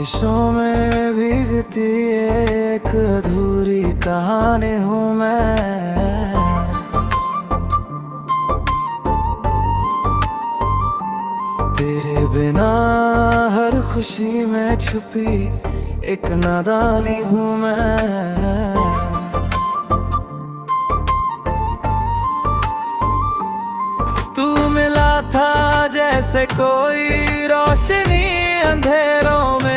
बारिशों में भीगती एक अधूरी कहानी हूँ मैं। तेरे बिना हर खुशी में छुपी एक नादानी हूँ मैं। तू मिला था जैसे कोई रोशनी अंधेरों में।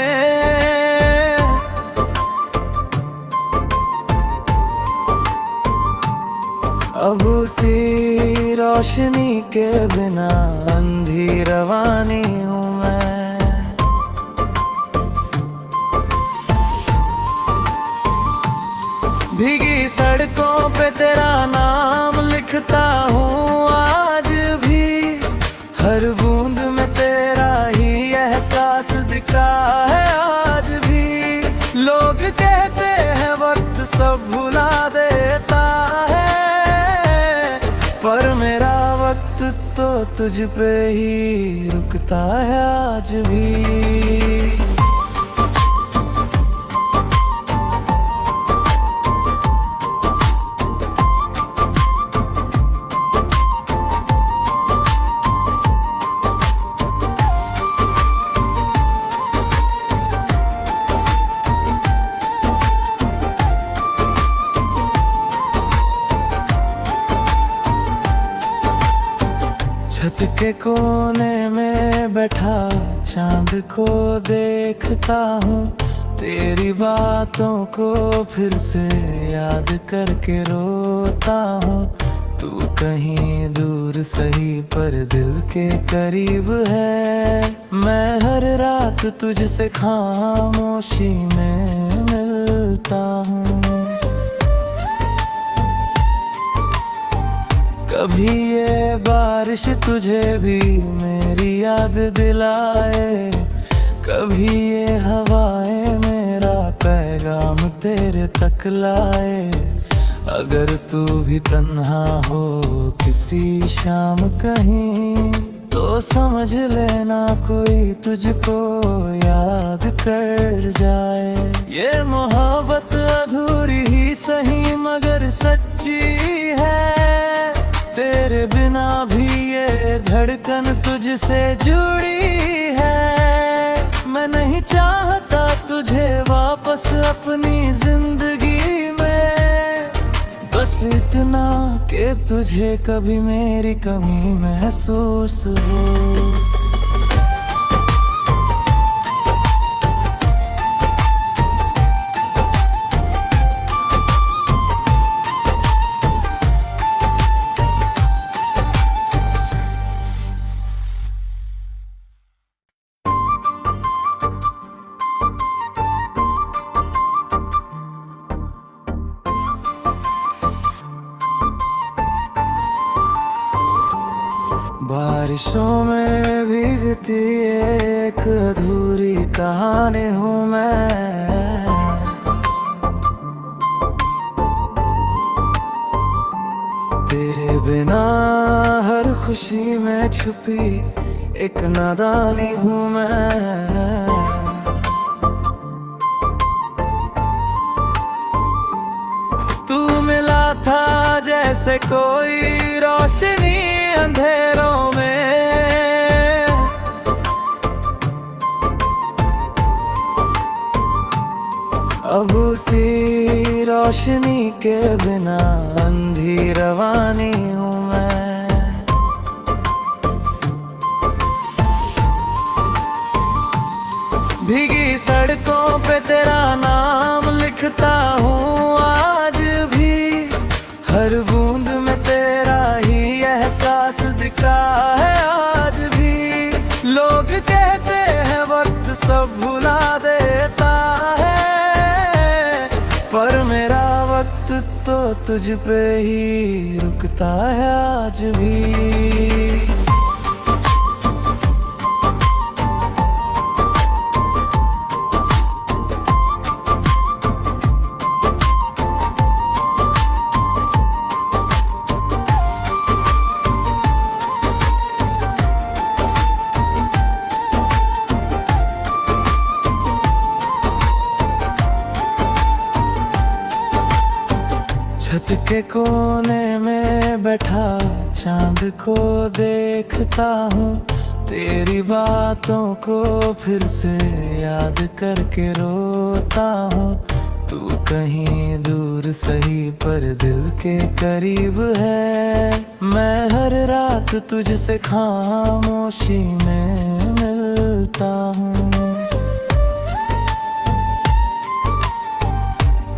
अब उसी रोशनी के बिना अंधी रवानी हूँ मैं। भीगी सड़कों पे तेरा नाम लिखता हूँ आज भी। हर बूंद में तेरा ही एहसास दिखा है आज भी। लोग कहते हैं वक्त सब भुला देता है, पर मेरा वक्त तो तुझ पे ही रुकता है आज भी। छत के कोने में बैठा चांद को देखता हूँ। तेरी बातों को फिर से याद करके रोता हूँ। तू कहीं दूर सही पर दिल के करीब है। मैं हर रात तुझसे खामोशी में मिलता हूँ। कभी ये बारिश तुझे भी मेरी याद दिलाए, कभी ये हवाएं मेरा पैगाम तेरे तक लाए। अगर तू भी तन्हा हो किसी शाम कहीं, तो समझ लेना कोई तुझको याद कर जाए। ये मोहब्बत अधूरी ही सही मगर सच्ची है। तेरे बिना भी ये धड़कन तुझसे जुड़ी है। मैं नहीं चाहता तुझे वापस अपनी जिंदगी में, बस इतना कि तुझे कभी मेरी कमी महसूस हो। बारिशों में भीगती एक अधूरी कहानी हूँ मैं। तेरे बिना हर खुशी में छुपी एक नादानी हूँ मैं। तू मिला था जैसे कोई रोशनी अंधेरों में। अब उसी रोशनी के बिना अंधी रवानी हूँ मैं। भीगी सड़कों पे तेरा नाम लिखता हूँ आज भी। हर बूंद में तेरा ही एहसास दिखा है आज भी। लोग कहते हैं वक्त सब भुला देता है, पर मेरा वक्त तो तुझ पे ही रुकता है आज भी। छत के कोने में बैठा चांद को देखता हूँ, तेरी बातों को फिर से याद करके रोता हूँ। तू कहीं दूर सही पर दिल के करीब है, मैं हर रात तुझसे खामोशी में मिलता हूँ।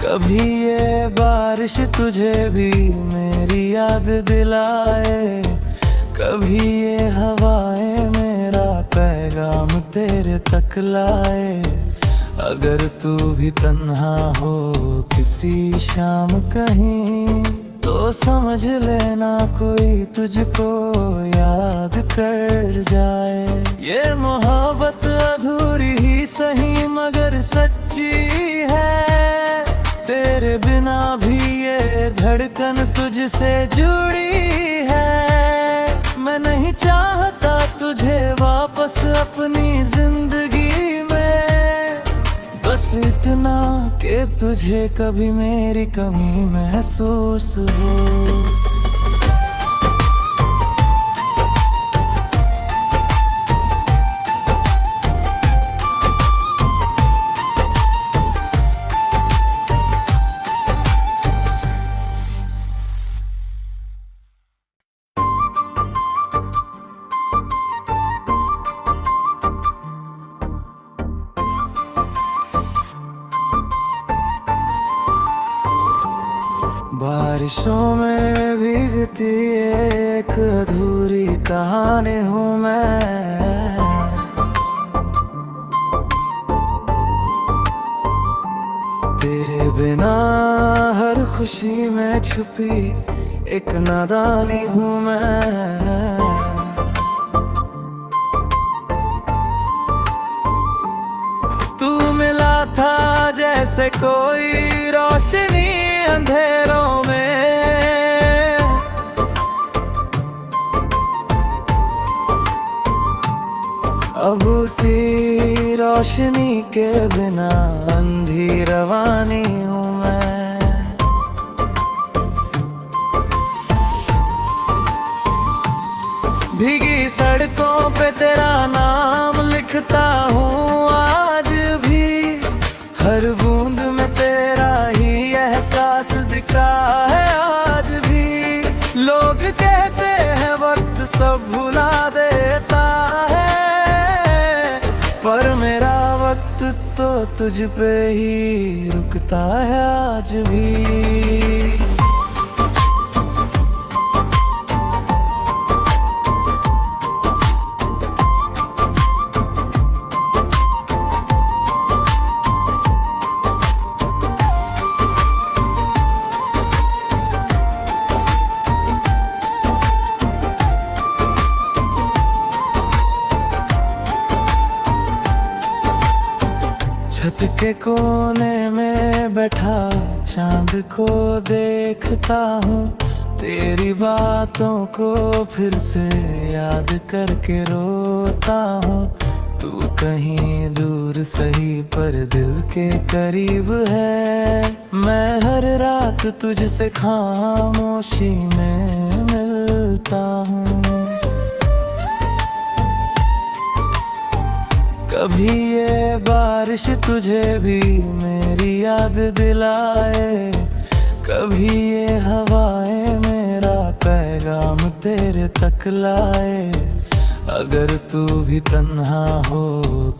कभी ये बारिश तुझे भी मेरी याद दिलाए, कभी ये हवाएं मेरा पैगाम तेरे तक लाए। अगर तू भी तन्हा हो किसी शाम कहीं, तो समझ लेना कोई तुझको याद कर जाए। ये मोहब्बत अधूरी ही सही मगर सच्ची है, तेरे बिना भी ये धड़कन तुझसे जुड़ी है। मैं नहीं चाहता तुझे वापस अपनी जिंदगी में, बस इतना कि तुझे कभी मेरी कमी महसूस हो। बारिशों में भीगती एक अधूरी कहानी हूँ मैं। तेरे बिना हर खुशी में छुपी एक नादानी हूँ मैं। तू मिला था जैसे कोई रोशनी अंधेरों में, अब उसी रोशनी के बिना अंधी रवानी हूँ मैं। भीगी सड़कों पे तेरा नाम लिखता हूँ आज भी, हर बूंद में तेरा ही एहसास दिखा है आज भी। लोग कहते हैं वक्त सब भुला देता है, पर मेरा वक्त तो तुझ पे ही रुकता है आज भी। छत के कोने में बैठा चांद को देखता हूँ, तेरी बातों को फिर से याद करके रोता हूँ। तू कहीं दूर सही पर दिल के करीब है, मैं हर रात तुझसे खामोशी में मिलता हूँ। कभी ये बारिश तुझे भी मेरी याद दिलाए, कभी ये हवाएं मेरा पैगाम तेरे तक लाए। अगर तू भी तन्हा हो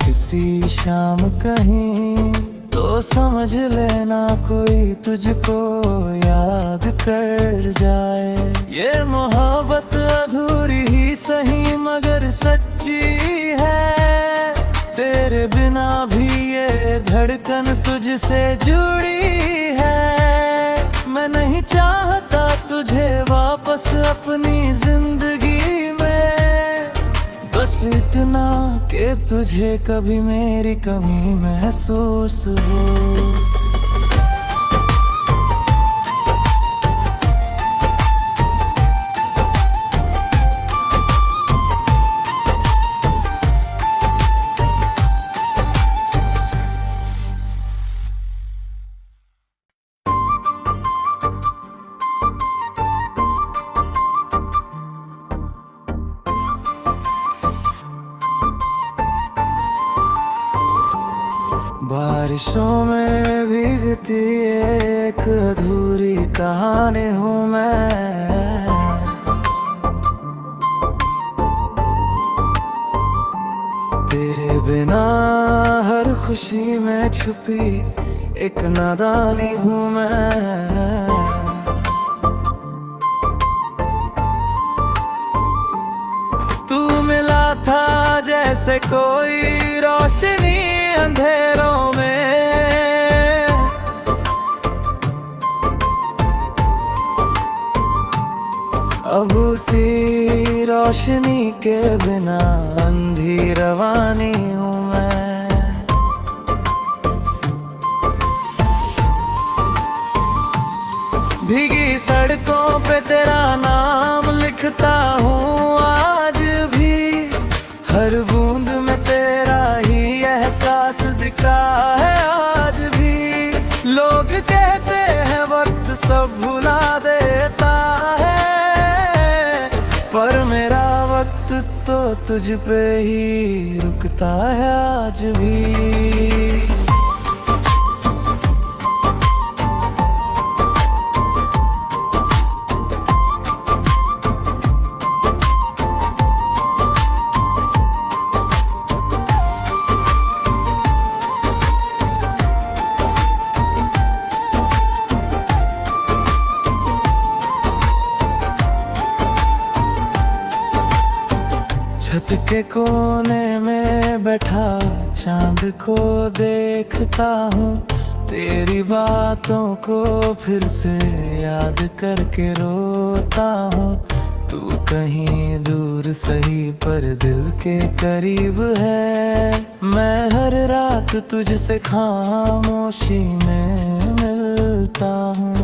किसी शाम कहीं, तो समझ लेना कोई तुझको याद कर जाए। ये मोहब्बत अधूरी ही सही मगर सच्ची है, तेरे बिना भी ये धड़कन तुझसे जुड़ी है। मैं नहीं चाहता तुझे वापस अपनी जिंदगी में, बस इतना कि तुझे कभी मेरी कमी महसूस हो। भीगती एक अधूरी कहानी हूँ मैं। तेरे बिना हर खुशी में छुपी एक नादानी हूँ मैं। तू मिला था जैसे कोई रोशनी अंधेरों में। अब उसी रोशनी के बिना अंधी रवानी हूँ मैं। भीगी सड़कों पे तेरा नाम लिखता हूँ आज भी। हर बूंद में तेरा ही एहसास दिखा है आज भी। लोग कहते हैं वक्त सब भुला देता है, पर मेरा वक्त तो तुझ पे ही रुकता है आज भी। छत के कोने में बैठा चांद को देखता हूँ। तेरी बातों को फिर से याद करके रोता हूँ। तू कहीं दूर सही पर दिल के करीब है। मैं हर रात तुझसे खामोशी में मिलता हूँ।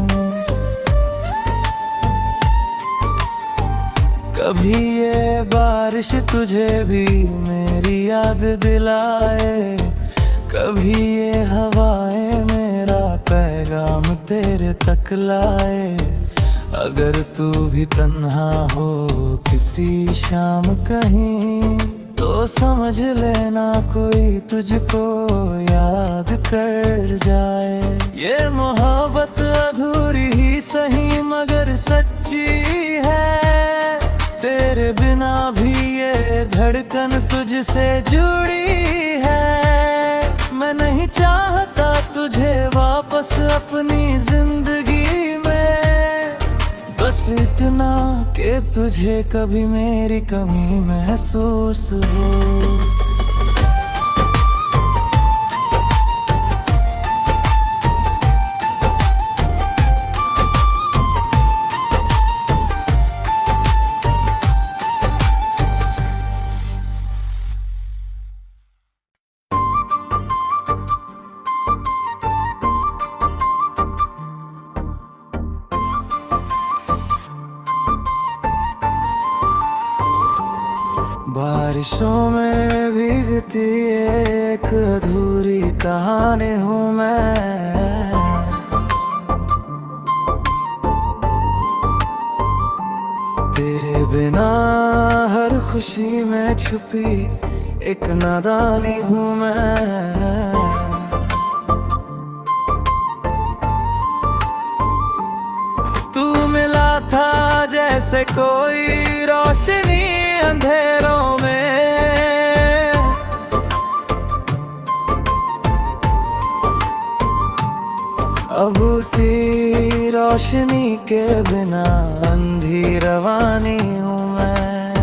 कभी ये बारिश तुझे भी मेरी याद दिलाए, कभी ये हवाएं मेरा पैगाम तेरे तक लाए। अगर तू भी तन्हा हो किसी शाम कहीं, तो समझ लेना कोई तुझको याद कर जाए। ये मोहब्बत अधूरी ही सही मगर सच्ची है। तेरे बिना भी ये धड़कन तुझसे जुड़ी है। मैं नहीं चाहता तुझे वापस अपनी जिंदगी में, बस इतना कि तुझे कभी मेरी कमी महसूस हो। बारिशों में भीगती एक अधूरी कहानी हूँ मैं। तेरे बिना हर खुशी में छुपी एक नादानी हूँ मैं। तू मिला था जैसे कोई रोशनी अंधेरों में। अब उसी रोशनी के बिना अंधी रवानी हूँ मैं।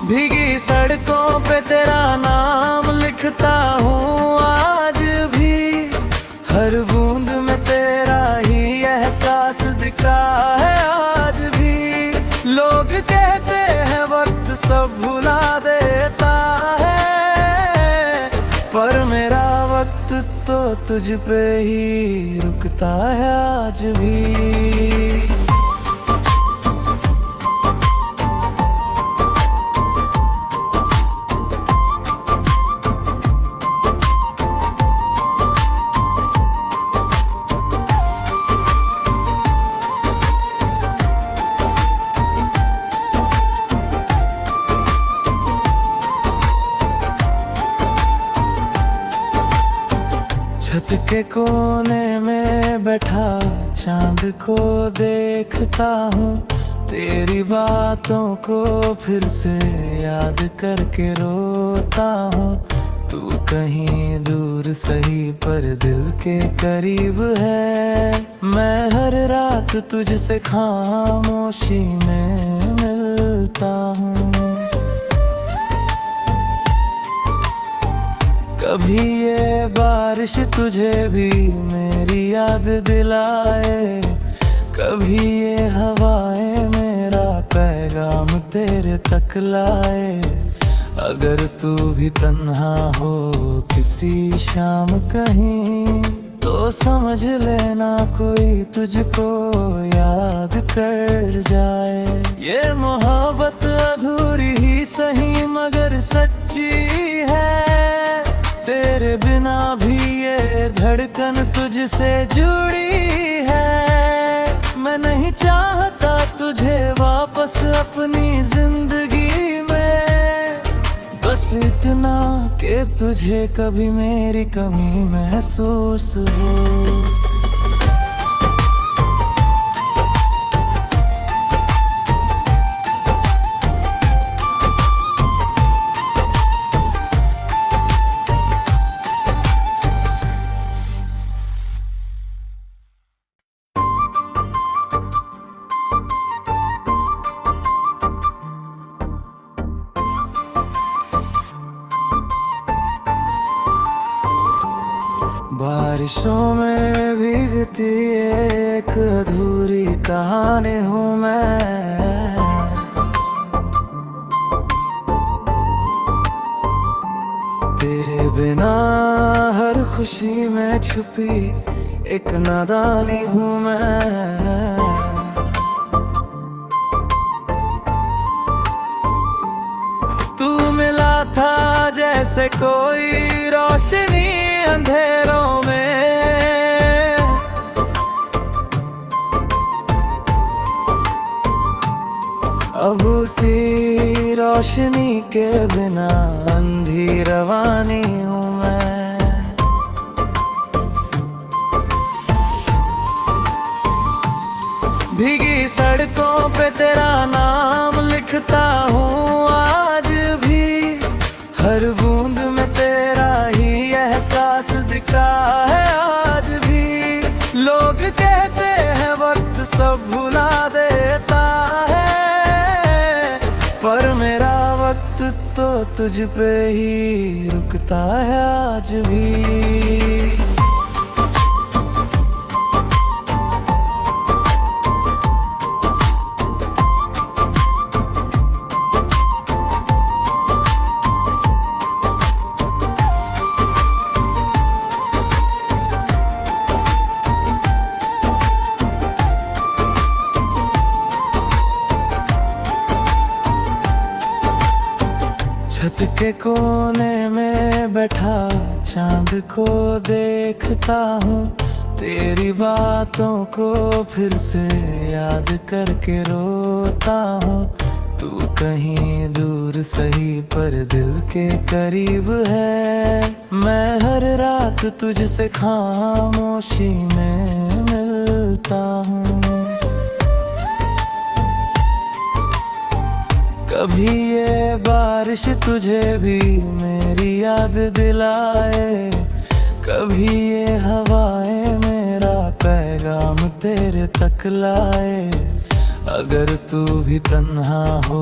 भीगी सड़कों पे तेरा नाम लिखता हूँ आज भी। हर बूंद में तेरा ही एहसास दिखा है आज भी। लोग कहते हैं वक्त सब भुला देता है, पर मेरा वक्त तो तुझ पे ही रुकता है आज भी। छत के कोने में बैठा चांद को देखता हूँ, तेरी बातों को फिर से याद करके रोता हूँ। तू कहीं दूर सही पर दिल के करीब है, मैं हर रात तुझसे खामोशी में मिलता हूँ। कभी ये बारिश तुझे भी मेरी याद दिलाए, कभी ये हवाएं मेरा पैगाम तेरे तक लाए। अगर तू भी तन्हा हो किसी शाम कहीं, तो समझ लेना कोई तुझको याद कर जाए। ये मोहब्बत अधूरी ही सही मगर सच्ची है, तेरे बिना भी ये धड़कन तुझसे जुड़ी है। मैं नहीं चाहता तुझे वापस अपनी जिंदगी में, बस इतना कि तुझे कभी मेरी कमी महसूस हो। बारिशों में भीगती एक अधूरी कहानी हूँ मैं। तेरे बिना हर खुशी में छुपी एक नादानी हूँ मैं। तू मिला था जैसे कोई रोशनी अंधेरों में, अब उसी रोशनी के बिना अंधी रवानी हूँ मैं। भीगी सड़कों पे तेरा नाम लिखता हूँ आज भी, हर बूंद में तेरा ही एहसास दिखा है आज भी। लोग कहते हैं वक्त सब भुला देता है, पर मेरा वक्त तो तुझ पे ही रुकता है आज भी। छत के कोने में बैठा चांद को देखता हूँ, तेरी बातों को फिर से याद करके रोता हूँ। तू कहीं दूर सही पर दिल के करीब है, मैं हर रात तुझसे खामोशी में मिलता हूँ। कभी ये बारिश तुझे भी मेरी याद दिलाए, कभी ये हवाएं मेरा पैगाम तेरे तक लाए। अगर तू भी तन्हा हो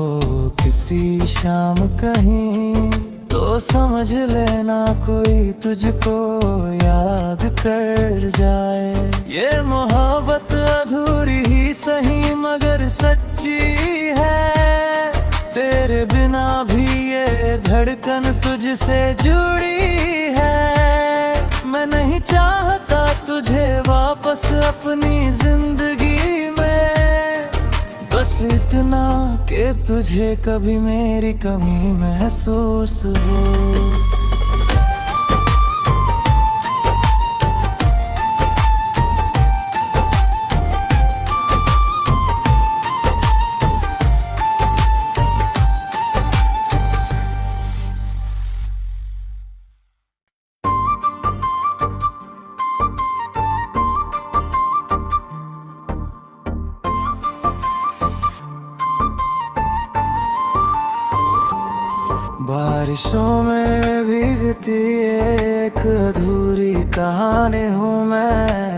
किसी शाम कहीं, तो समझ लेना कोई तुझको याद कर जाए। ये मोहब्बत अधूरी ही सही मगर सच्ची है, तेरे बिना भी ये धड़कन तुझसे जुड़ी है। मैं नहीं चाहता तुझे वापस अपनी जिंदगी में, बस इतना कि तुझे कभी मेरी कमी महसूस हो। बारिशों में भीगती एक अधूरी कहानी हूँ मैं।